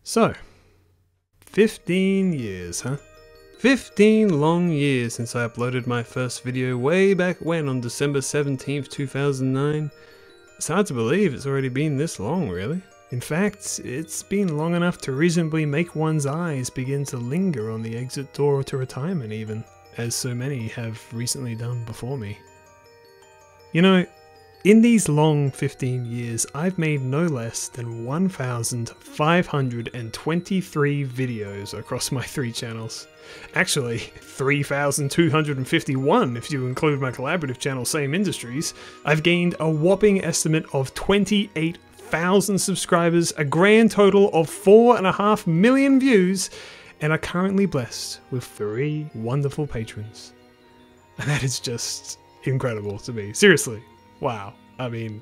So, 15 years, huh? 15 long years since I uploaded my first video way back when on December 17th, 2009. It's hard to believe it's already been this long, really. In fact, it's been long enough to reasonably make one's eyes begin to linger on the exit door to retirement even, as so many have recently done before me. You know, in these long 15 years, I've made no less than 1,523 videos across my 3 channels. Actually, 3,251 if you include my collaborative channel, Same Industries. I've gained a whopping estimate of 28,000 subscribers, a grand total of 4.5 million views, and are currently blessed with 3 wonderful patrons. And that is just incredible to me. Seriously. Wow. I mean,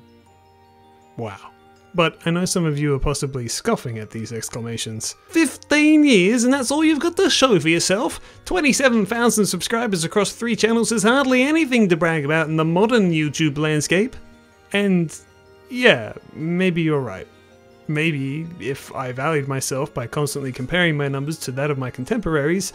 wow. But I know some of you are possibly scoffing at these exclamations. 15 years and that's all you've got to show for yourself? 27,000 subscribers across 3 channels is hardly anything to brag about in the modern YouTube landscape. And yeah, maybe you're right. Maybe if I valued myself by constantly comparing my numbers to that of my contemporaries,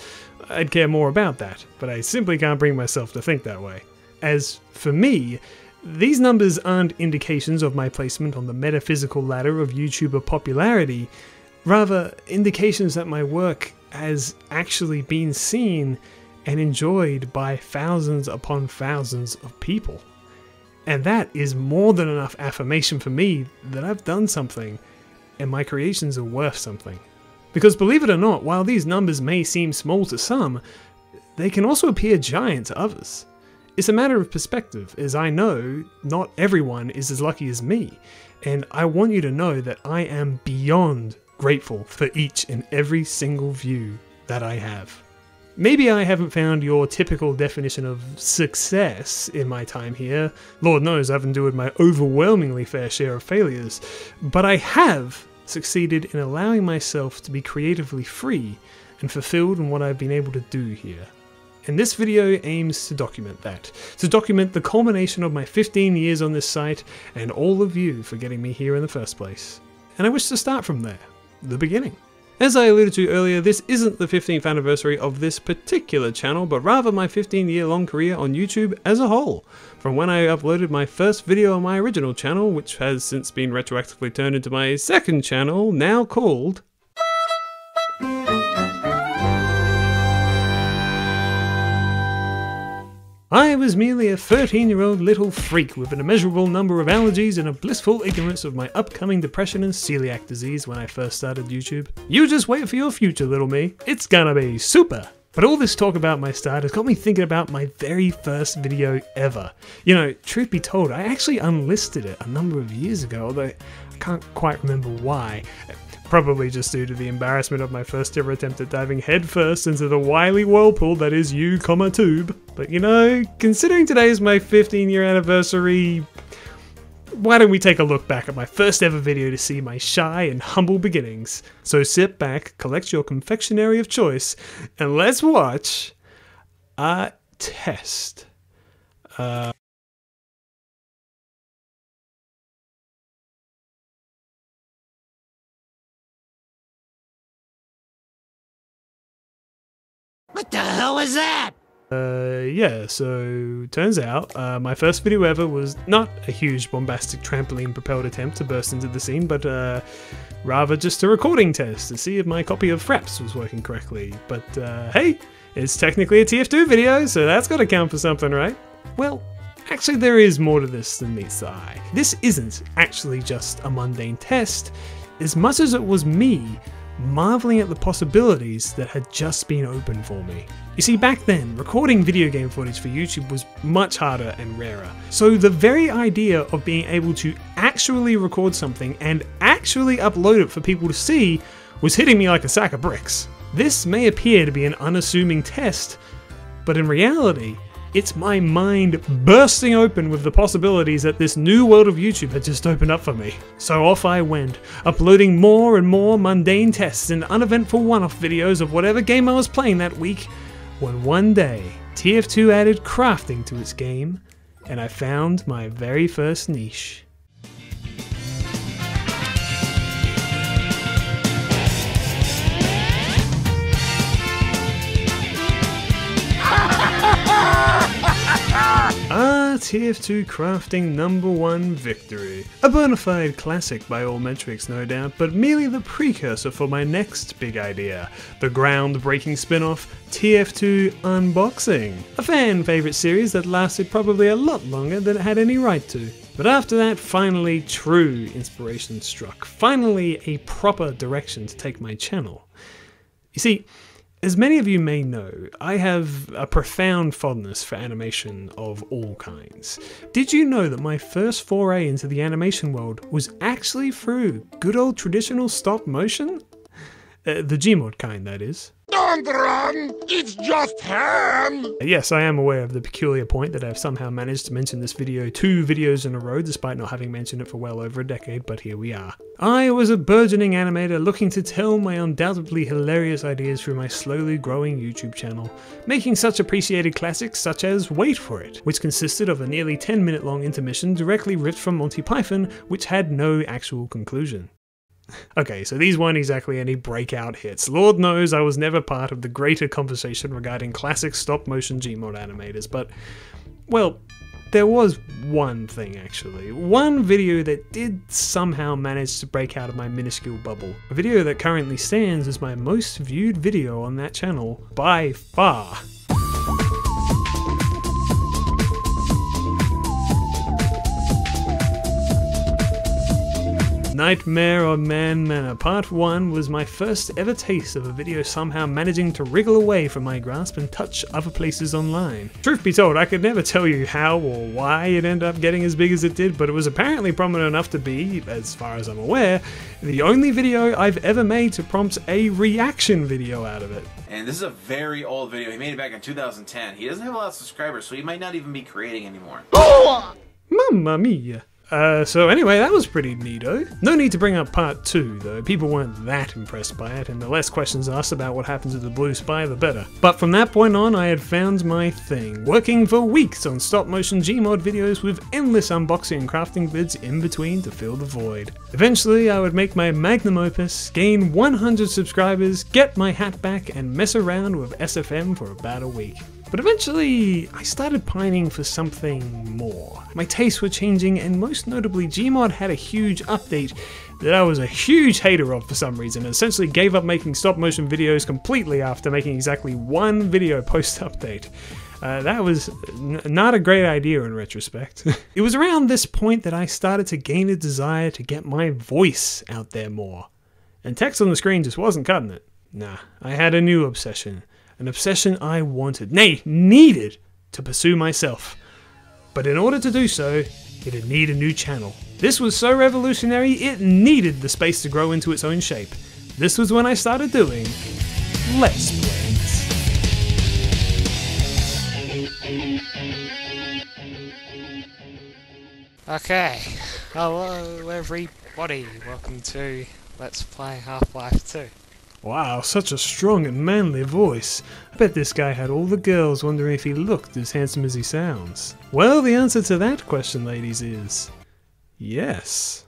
I'd care more about that, but I simply can't bring myself to think that way. As for me, these numbers aren't indications of my placement on the metaphysical ladder of YouTuber popularity, rather indications that my work has actually been seen and enjoyed by thousands upon thousands of people. And that is more than enough affirmation for me that I've done something and my creations are worth something. Because believe it or not, while these numbers may seem small to some, they can also appear giant to others. It's a matter of perspective, as I know not everyone is as lucky as me, and I want you to know that I am beyond grateful for each and every single view that I have. Maybe I haven't found your typical definition of success in my time here. Lord knows I've endured my overwhelmingly fair share of failures, but I have succeeded in allowing myself to be creatively free and fulfilled in what I've been able to do here. And this video aims to document that, to document the culmination of my 15 years on this site and all of you for getting me here in the first place. And I wish to start from there, the beginning. As I alluded to earlier, this isn't the 15th anniversary of this particular channel, but rather my 15-year-long career on YouTube as a whole, from when I uploaded my first video on my original channel, which has since been retroactively turned into my second channel, now called I was merely a 13-year-old little freak with an immeasurable number of allergies and a blissful ignorance of my upcoming depression and celiac disease when I first started YouTube. You just wait for your future, little me. It's gonna be super! But all this talk about my start has got me thinking about my very first video ever. You know, truth be told, I actually unlisted it a number of years ago, although I can't quite remember why. Probably just due to the embarrassment of my first ever attempt at diving headfirst into the wily whirlpool that is you, tube. But you know, considering today is my 15-year anniversary, why don't we take a look back at my first ever video to see my shy and humble beginnings. So sit back, collect your confectionery of choice, and let's watch a test. What the hell was that? Yeah, so turns out my first video ever was not a huge bombastic trampoline propelled attempt to burst into the scene, but rather just a recording test to see if my copy of Fraps was working correctly. But hey, it's technically a TF2 video, so that's gotta count for something, right? Well, actually there is more to this than meets the eye. This isn't actually just a mundane test, as much as it was me marveling at the possibilities that had just been opened for me. You see, back then, recording video game footage for YouTube was much harder and rarer. So the very idea of being able to actually record something and actually upload it for people to see was hitting me like a sack of bricks. This may appear to be an unassuming test, but in reality, it's my mind bursting open with the possibilities that this new world of YouTube had just opened up for me. So off I went, uploading more and more mundane tests and uneventful one-off videos of whatever game I was playing that week, when one day, TF2 added crafting to its game, and I found my very first niche. TF2 crafting #1 victory. A bona fide classic by all metrics, no doubt, but merely the precursor for my next big idea, the groundbreaking spin-off TF2 Unboxing. A fan favourite series that lasted probably a lot longer than it had any right to. But after that, finally true inspiration struck. Finally a proper direction to take my channel. You see, as many of you may know, I have a profound fondness for animation of all kinds. Did you know that my first foray into the animation world was actually through good old traditional stop motion? The Gmod kind, that is. Don't run! It's just ham! Yes, I am aware of the peculiar point that I've somehow managed to mention this video 2 videos in a row despite not having mentioned it for well over a decade, but here we are. I was a burgeoning animator looking to tell my undoubtedly hilarious ideas through my slowly growing YouTube channel, making such appreciated classics such as Wait For It, which consisted of a nearly 10-minute long intermission directly ripped from Monty Python, which had no actual conclusion. Okay, so these weren't exactly any breakout hits. Lord knows I was never part of the greater conversation regarding classic stop-motion Gmod animators, but, well, there was one thing actually. One video that did somehow manage to break out of my minuscule bubble. A video that currently stands as my most viewed video on that channel by far. Nightmare on Man Manor Part 1 was my first ever taste of a video somehow managing to wriggle away from my grasp and touch other places online. Truth be told, I could never tell you how or why it ended up getting as big as it did, but it was apparently prominent enough to be, as far as I'm aware, the only video I've ever made to prompt a reaction video out of it. And this is a very old video. He made it back in 2010. He doesn't have a lot of subscribers, so he might not even be creating anymore. Mamma mia. So anyway, that was pretty neato. No need to bring up part 2 though, people weren't that impressed by it, and the less questions asked about what happened to the blue spy the better. But from that point on I had found my thing, working for weeks on stop motion Gmod videos with endless unboxing and crafting vids in between to fill the void. Eventually I would make my magnum opus, gain 100 subscribers, get my hat back and mess around with SFM for about a week. But eventually, I started pining for something more. My tastes were changing, and most notably, Gmod had a huge update that I was a huge hater of for some reason, and essentially gave up making stop-motion videos completely after making exactly one video post-update. That was not a great idea in retrospect. It was around this point that I started to gain a desire to get my voice out there more. And text on the screen just wasn't cutting it. Nah, I had a new obsession. An obsession I wanted, nay, needed, to pursue myself. But in order to do so, it'd need a new channel. This was so revolutionary, it needed the space to grow into its own shape. This was when I started doing Let's Plays. Okay, hello everybody, welcome to Let's Play Half-Life 2. Wow, such a strong and manly voice. I bet this guy had all the girls wondering if he looked as handsome as he sounds. Well, the answer to that question, ladies, is yes.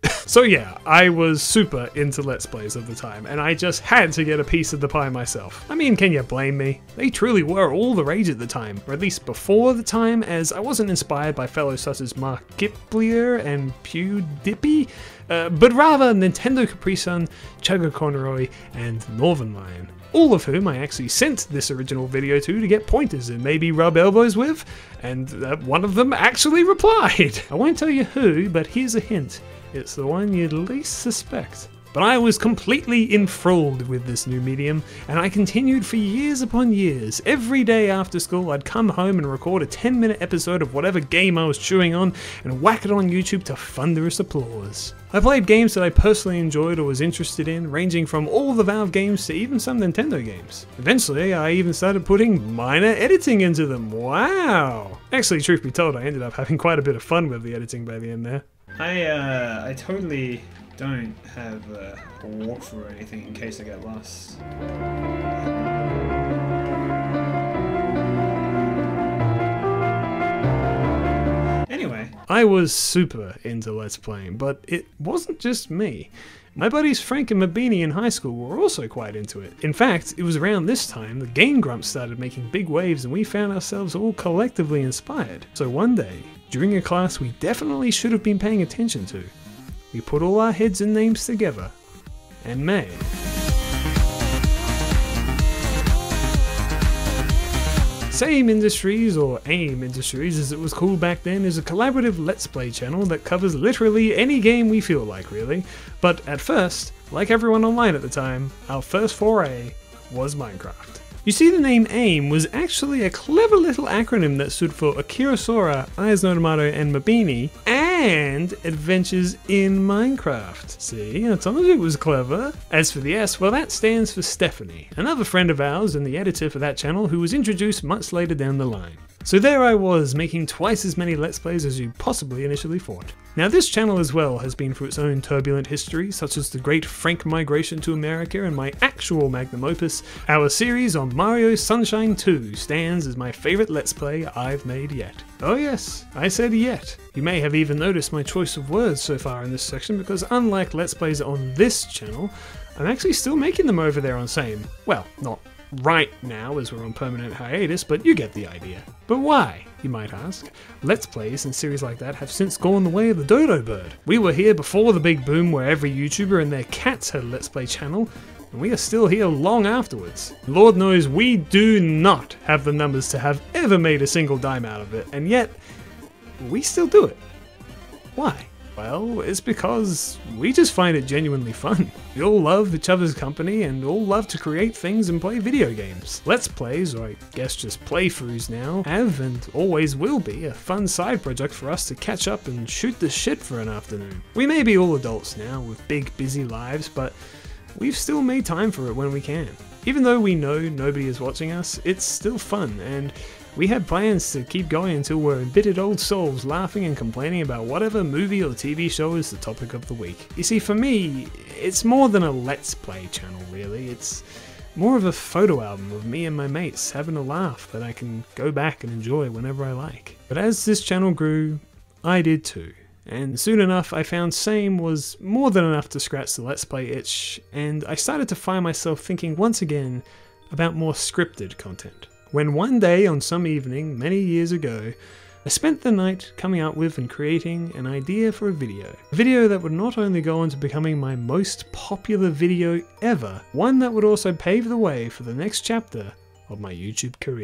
So yeah, I was super into Let's Plays at the time, and I just had to get a piece of the pie myself. I mean, can you blame me? They truly were all the rage at the time, or at least before the time, as I wasn't inspired by fellows such as Markiplier and PewDiePie, but rather Nintendo Capri Sun, Chugga Conroy, and Northern Lion. All of whom I actually sent this original video to get pointers and maybe rub elbows with, and one of them actually replied. I won't tell you who, but here's a hint. It's the one you'd least suspect. But I was completely enthralled with this new medium, and I continued for years upon years. Every day after school I'd come home and record a 10-minute episode of whatever game I was chewing on and whack it on YouTube to thunderous applause. I played games that I personally enjoyed or was interested in, ranging from all the Valve games to even some Nintendo games. Eventually I even started putting minor editing into them. Wow! Actually, truth be told, I ended up having quite a bit of fun with the editing by the end there. I totally don't have a walkthrough or anything in case I get lost. Anyway. I was super into Let's Playing, but it wasn't just me. My buddies Frank and Mabini in high school were also quite into it. In fact, it was around this time the Game Grumps started making big waves and we found ourselves all collectively inspired. So one day, during a class we definitely should have been paying attention to, we put all our heads and names together and made Same Industries, or AIM Industries as it was called back then, is a collaborative Let's Play channel that covers literally any game we feel like, really. But at first, like everyone online at the time, our first foray was Minecraft. You see, the name AIM was actually a clever little acronym that stood for Akira Sora, Ihasnotomato and Mabini, and Adventures in Minecraft. See, I told you it was clever. As for the S, well, that stands for Stephanie, another friend of ours and the editor for that channel who was introduced much later down the line. So there I was, making twice as many Let's Plays as you possibly initially thought. Now this channel as well has been through its own turbulent history, such as the great Frank migration to America and my actual magnum opus. Our series on Mario Sunshine 2 stands as my favourite Let's Play I've made yet. Oh yes, I said yet. You may have even noticed my choice of words so far in this section, because unlike Let's Plays on this channel, I'm actually still making them over there on Same. Well, not right now as we're on permanent hiatus, but you get the idea. But why, you might ask? Let's Plays and series like that have since gone the way of the dodo bird. We were here before the big boom where every YouTuber and their cats had a Let's Play channel, and we are still here long afterwards. Lord knows we do not have the numbers to have ever made a single dime out of it, and yet we still do it. Why? Well, it's because we just find it genuinely fun. We all love each other's company and all love to create things and play video games. Let's Plays, or I guess just playthroughs now, have and always will be a fun side project for us to catch up and shoot the shit for an afternoon. We may be all adults now with big busy lives, but we've still made time for it when we can. Even though we know nobody is watching us, it's still fun, and we have plans to keep going until we're embittered old souls laughing and complaining about whatever movie or TV show is the topic of the week. You see, for me, it's more than a Let's Play channel really, it's more of a photo album of me and my mates having a laugh that I can go back and enjoy whenever I like. But as this channel grew, I did too. And soon enough I found Same was more than enough to scratch the Let's Play itch, and I started to find myself thinking once again about more scripted content. When one day on some evening many years ago, I spent the night coming up with and creating an idea for a video that would not only go on to becoming my most popular video ever, one that would also pave the way for the next chapter of my YouTube career.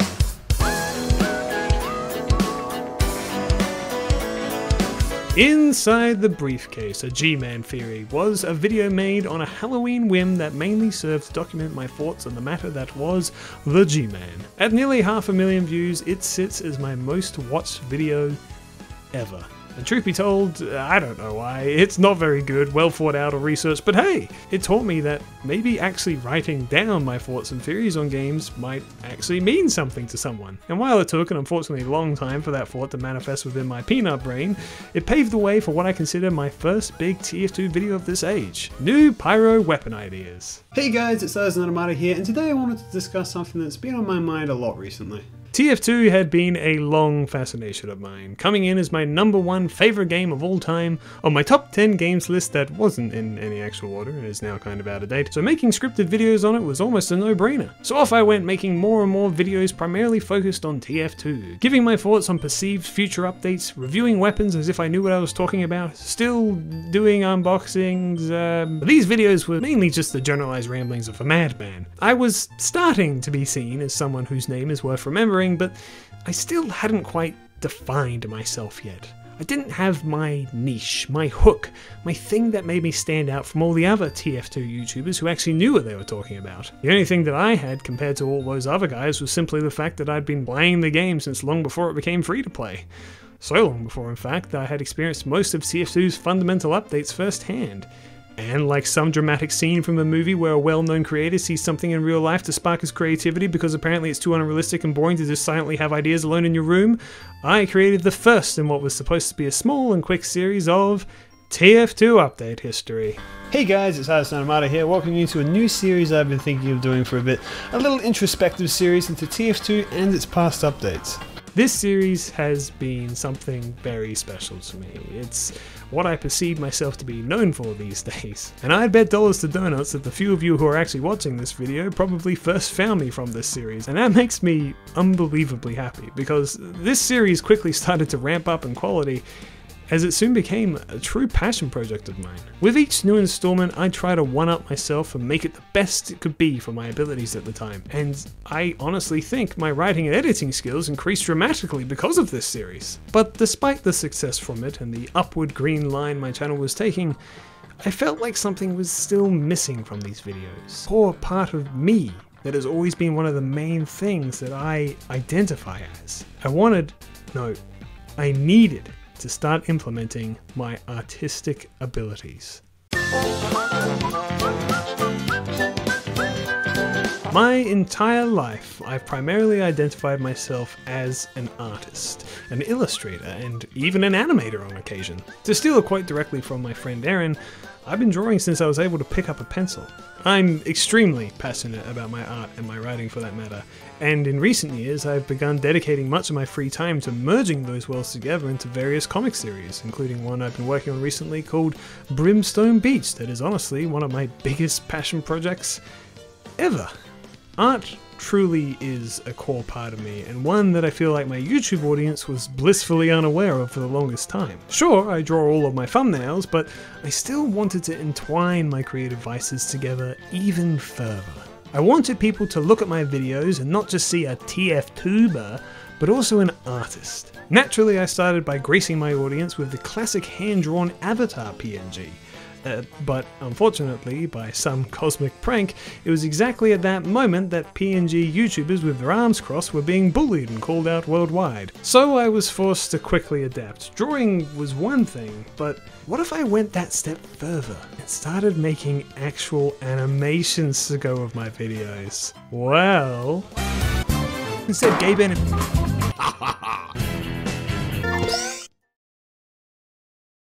Inside the Briefcase, a G-Man theory, was a video made on a Halloween whim that mainly served to document my thoughts on the matter that was the G-Man. At nearly 500,000 views, it sits as my most watched video ever. And truth be told, I don't know why, it's not very good, well thought out or researched, but hey, it taught me that maybe actually writing down my thoughts and theories on games might actually mean something to someone. And while it took an unfortunately long time for that thought to manifest within my peanut brain, it paved the way for what I consider my first big TF2 video of this age. New pyro weapon ideas. Hey guys, it's Ihasnotomato here, and today I wanted to discuss something that's been on my mind a lot recently. TF2 had been a long fascination of mine, coming in as my #1 favourite game of all time on my top 10 games list that wasn't in any actual order and is now kind of out of date, so making scripted videos on it was almost a no-brainer. So off I went, making more and more videos primarily focused on TF2, giving my thoughts on perceived future updates, reviewing weapons as if I knew what I was talking about, still doing unboxings. These videos were mainly just the generalised ramblings of a madman. I was starting to be seen as someone whose name is worth remembering, but I still hadn't quite defined myself yet. I didn't have my niche, my hook, my thing that made me stand out from all the other TF2 YouTubers who actually knew what they were talking about. The only thing that I had compared to all those other guys was simply the fact that I'd been playing the game since long before it became free to play. So long before, in fact, that I had experienced most of TF2's fundamental updates firsthand. And like some dramatic scene from a movie where a well-known creator sees something in real life to spark his creativity because apparently it's too unrealistic and boring to just silently have ideas alone in your room, I created the first in what was supposed to be a small and quick series of TF2 update history. Hey guys, it's Ihasnotomato here, welcoming you to a new series I've been thinking of doing for a bit. A little introspective series into TF2 and its past updates. This series has been something very special to me. It's what I perceive myself to be known for these days. And I'd bet dollars to donuts that the few of you who are actually watching this video probably first found me from this series. And that makes me unbelievably happy, because this series quickly started to ramp up in quality as it soon became a true passion project of mine. With each new installment, I try to one-up myself and make it the best it could be for my abilities at the time. And I honestly think my writing and editing skills increased dramatically because of this series. But despite the success from it and the upward green line my channel was taking, I felt like something was still missing from these videos. A core part of me that has always been one of the main things that I identify as. I needed to start implementing my artistic abilities. My entire life, I've primarily identified myself as an artist, an illustrator, and even an animator on occasion. To steal a quote directly from my friend Aaron, I've been drawing since I was able to pick up a pencil. I'm extremely passionate about my art and my writing for that matter, and in recent years I've begun dedicating much of my free time to merging those worlds together into various comic series, including one I've been working on recently called Brimstone Beach that is honestly one of my biggest passion projects ever. Art truly is a core part of me, and one that I feel like my YouTube audience was blissfully unaware of for the longest time. Sure, I draw all of my thumbnails, but I still wanted to entwine my creative vices together even further. I wanted people to look at my videos and not just see a TF-tuber, but also an artist. Naturally, I started by gracing my audience with the classic hand-drawn avatar PNG. But unfortunately, by some cosmic prank, it was exactly at that moment that PNG YouTubers with their arms crossed were being bullied and called out worldwide. So I was forced to quickly adapt. Drawing was one thing, but what if I went that step further and started making actual animations to go with my videos? Well, instead Gabe and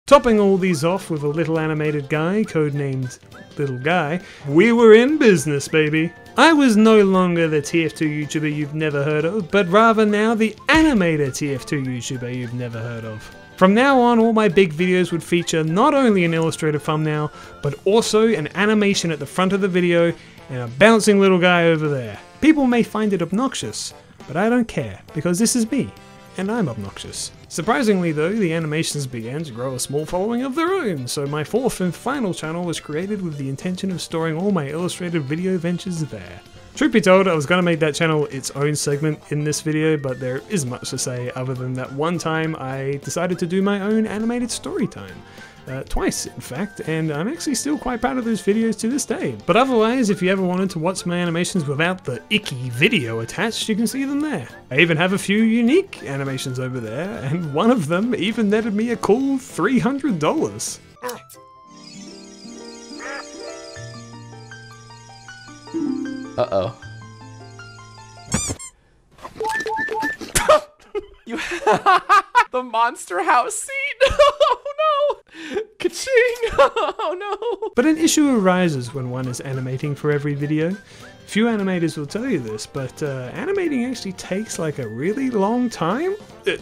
topping all these off with a little animated guy, codenamed Little Guy, we were in business, baby. I was no longer the TF2 YouTuber you've never heard of, but rather now the animator TF2 YouTuber you've never heard of. From now on, all my big videos would feature not only an illustrated thumbnail, but also an animation at the front of the video and a bouncing little guy over there. People may find it obnoxious, but I don't care, because this is me, and I'm obnoxious. Surprisingly though, the animations began to grow a small following of their own, so my fourth and final channel was created with the intention of storing all my illustrated video ventures there. Truth be told, I was going to make that channel its own segment in this video, but there isn't much to say other than that one time I decided to do my own animated story time. Twice, in fact, and I'm actually still quite proud of those videos to this day. But otherwise, if you ever wanted to watch my animations without the icky video attached, you can see them there. I even have a few unique animations over there, and one of them even netted me a cool $300. Uh-oh. You the monster house scene? Oh no! Ka-ching! Oh no! But an issue arises when one is animating for every video. Few animators will tell you this, but animating actually takes like a really long time.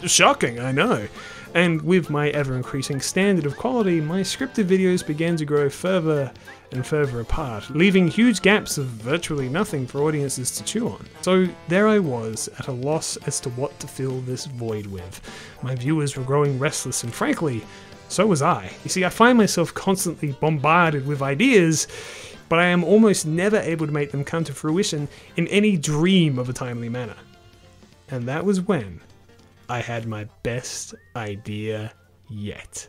Shocking, I know. And with my ever-increasing standard of quality, my scripted videos began to grow further and further apart, leaving huge gaps of virtually nothing for audiences to chew on. So there I was, at a loss as to what to fill this void with. My viewers were growing restless, and frankly, so was I. You see, I find myself constantly bombarded with ideas, but I am almost never able to make them come to fruition in any dream of a timely manner. And that was when I had my best idea yet.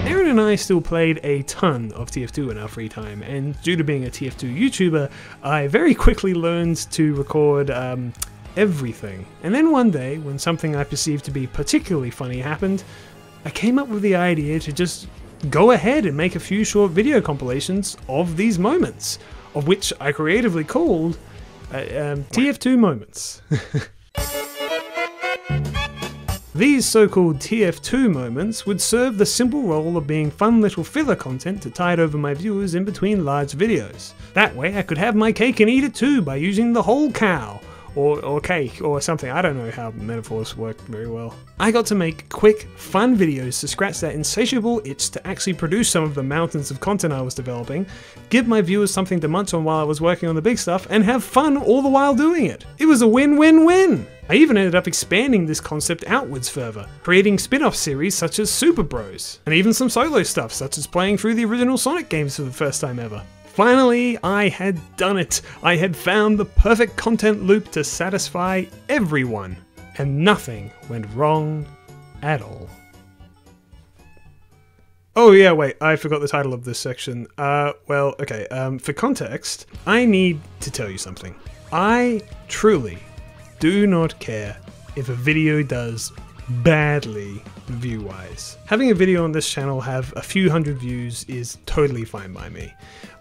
Aaron and I still played a ton of TF2 in our free time, and due to being a TF2 YouTuber, I very quickly learned to record everything. And then one day, when something I perceived to be particularly funny happened, I came up with the idea to just go ahead and make a few short video compilations of these moments, of which I creatively called TF2 moments. These so-called TF2 moments would serve the simple role of being fun little filler content to tide over my viewers in between large videos. That way I could have my cake and eat it too by using the whole cow. Or cake, or something. I don't know how metaphors work very well. I got to make quick, fun videos to scratch that insatiable itch to actually produce some of the mountains of content I was developing, give my viewers something to munch on while I was working on the big stuff, and have fun all the while doing it. It was a win-win-win! I even ended up expanding this concept outwards further, creating spin-off series such as Super Bros, and even some solo stuff such as playing through the original Sonic games for the first time ever. Finally, I had done it! I had found the perfect content loop to satisfy everyone, and nothing went wrong at all. Oh yeah, wait, I forgot the title of this section. Well, okay, for context, I need to tell you something. I truly do not care if a video does badly view-wise. Having a video on this channel have a few hundred views is totally fine by me.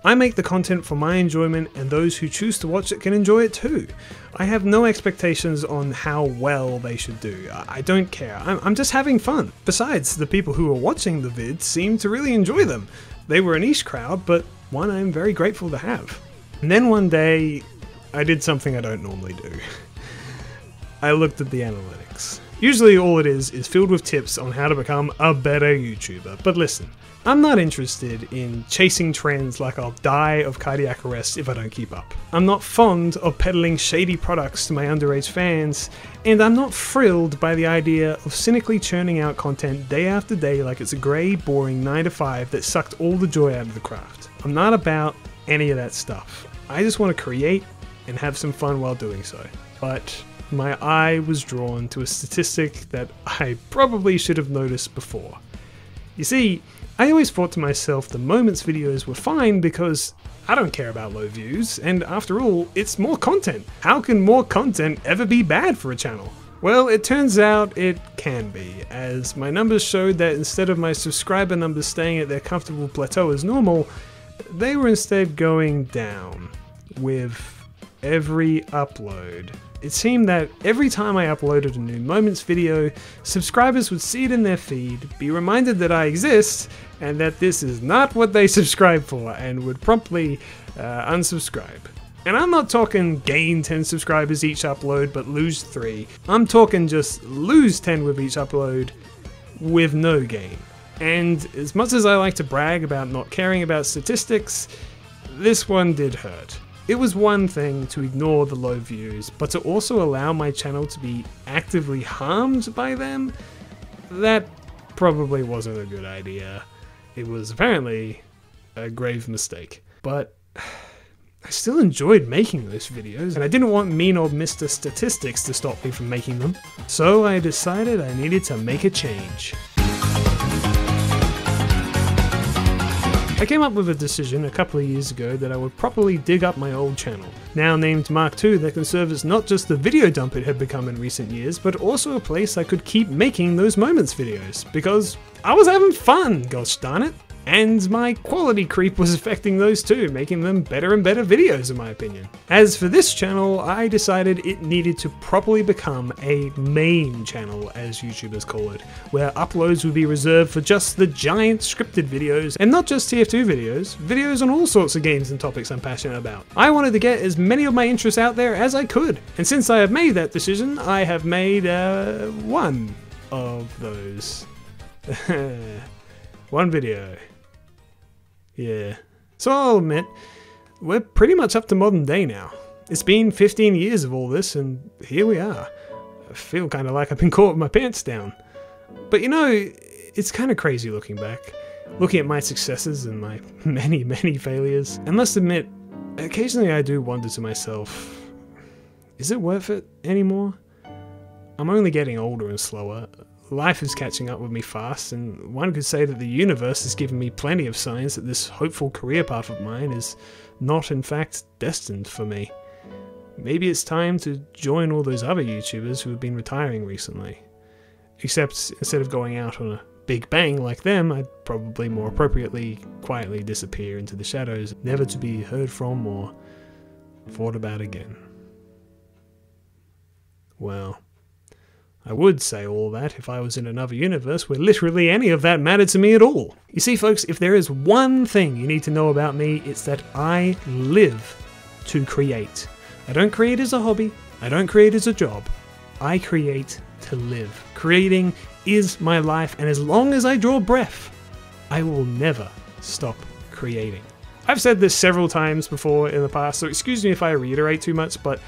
I make the content for my enjoyment, and those who choose to watch it can enjoy it too. I have no expectations on how well they should do. I don't care. I'm just having fun. Besides, the people who are watching the vids seem to really enjoy them. They were a niche crowd, but one I'm very grateful to have. And then one day, I did something I don't normally do. I looked at the analytics. Usually all it is filled with tips on how to become a better YouTuber. But listen, I'm not interested in chasing trends like I'll die of cardiac arrest if I don't keep up. I'm not fond of peddling shady products to my underage fans, and I'm not thrilled by the idea of cynically churning out content day after day like it's a grey, boring 9 to 5 that sucked all the joy out of the craft. I'm not about any of that stuff. I just want to create and have some fun while doing so. But my eye was drawn to a statistic that I probably should have noticed before. You see, I always thought to myself the Moments videos were fine because I don't care about low views, and after all, it's more content. How can more content ever be bad for a channel? Well, it turns out it can be, as my numbers showed that instead of my subscriber numbers staying at their comfortable plateau as normal, they were instead going down with every upload. It seemed that every time I uploaded a new Moments video, subscribers would see it in their feed, be reminded that I exist, and that this is not what they subscribe for, and would promptly unsubscribe. And I'm not talking gain 10 subscribers each upload but lose 3. I'm talking just lose 10 with each upload with no gain. And as much as I like to brag about not caring about statistics, this one did hurt. It was one thing to ignore the low views, but to also allow my channel to be actively harmed by them? That probably wasn't a good idea. It was apparently a grave mistake. But I still enjoyed making those videos, and I didn't want mean old Mr. Statistics to stop me from making them. So I decided I needed to make a change. I came up with a decision a couple of years ago that I would properly dig up my old channel, now named Mark II, that can serve as not just the video dump it had become in recent years, but also a place I could keep making those Moments videos, because I was having fun, gosh darn it! And my quality creep was affecting those too, making them better and better videos in my opinion. As for this channel, I decided it needed to properly become a main channel, as YouTubers call it, where uploads would be reserved for just the giant scripted videos, and not just TF2 videos, videos on all sorts of games and topics I'm passionate about. I wanted to get as many of my interests out there as I could, and since I have made that decision, I have made one of those. One video. Yeah. So I'll admit, we're pretty much up to modern day now. It's been 15 years of all this, and here we are. I feel kind of like I've been caught with my pants down. But you know, it's kind of crazy looking back. Looking at my successes and my many, many failures. And must admit, occasionally I do wonder to myself, is it worth it anymore? I'm only getting older and slower. Life is catching up with me fast, and one could say that the universe has given me plenty of signs that this hopeful career path of mine is not in fact destined for me. Maybe it's time to join all those other YouTubers who have been retiring recently. Except instead of going out on a big bang like them, I'd probably more appropriately quietly disappear into the shadows, never to be heard from or thought about again. Well, I would say all that if I was in another universe where literally any of that mattered to me at all. You see folks, if there is one thing you need to know about me, it's that I live to create. I don't create as a hobby, I don't create as a job, I create to live. Creating is my life, and as long as I draw breath, I will never stop creating. I've said this several times before in the past, so excuse me if I reiterate too much, but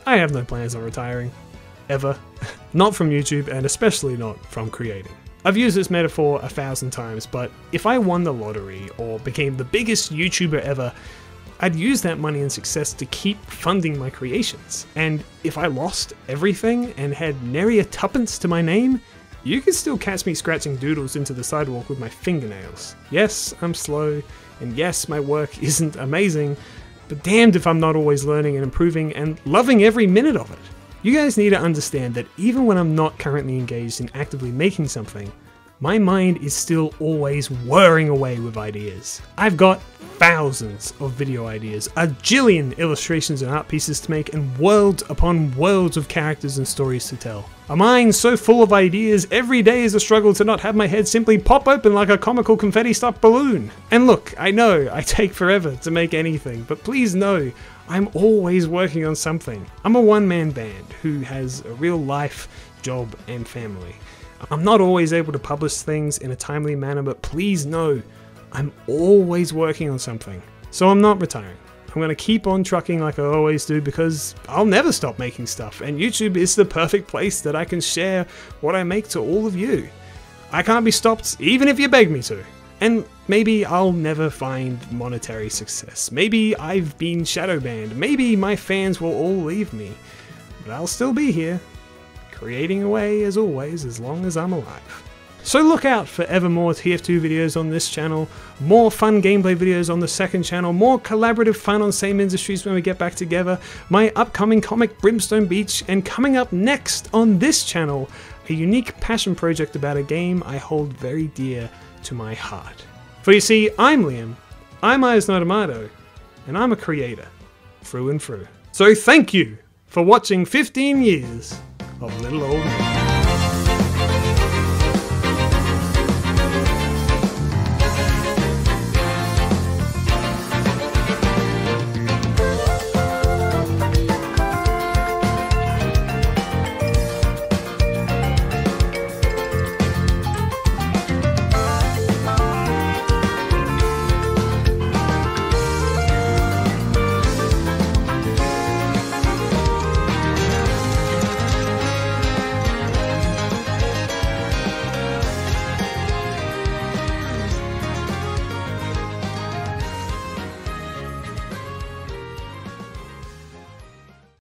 I have no plans on retiring. Ever. Not from YouTube, and especially not from creating. I've used this metaphor 1,000 times, but if I won the lottery or became the biggest YouTuber ever, I'd use that money and success to keep funding my creations. And if I lost everything and had nary a tuppence to my name, you could still catch me scratching doodles into the sidewalk with my fingernails. Yes, I'm slow, and yes, my work isn't amazing, but damned if I'm not always learning and improving and loving every minute of it. You guys need to understand that even when I'm not currently engaged in actively making something, my mind is still always whirring away with ideas. I've got thousands of video ideas, a jillion illustrations and art pieces to make, and worlds upon worlds of characters and stories to tell. A mind so full of ideas, every day is a struggle to not have my head simply pop open like a comical confetti-stuffed balloon. And look, I know I take forever to make anything, but please know, I'm always working on something. I'm a one-man band who has a real life, job, and family. I'm not always able to publish things in a timely manner, but please know, I'm always working on something. So I'm not retiring. I'm going to keep on trucking like I always do because I'll never stop making stuff, and YouTube is the perfect place that I can share what I make to all of you. I can't be stopped even if you beg me to. And maybe I'll never find monetary success. Maybe I've been shadow banned. Maybe my fans will all leave me. But I'll still be here, creating away as always, as long as I'm alive. So look out for ever more TF2 videos on this channel, more fun gameplay videos on the second channel, more collaborative fun on Same Industries when we get back together, my upcoming comic Brimstone Beach, and coming up next on this channel, a unique passion project about a game I hold very dear to my heart. For you see, I'm Liam, I'm Ihasnotomato, and I'm a creator, through and through. So thank you for watching 15 years of Little Old Man.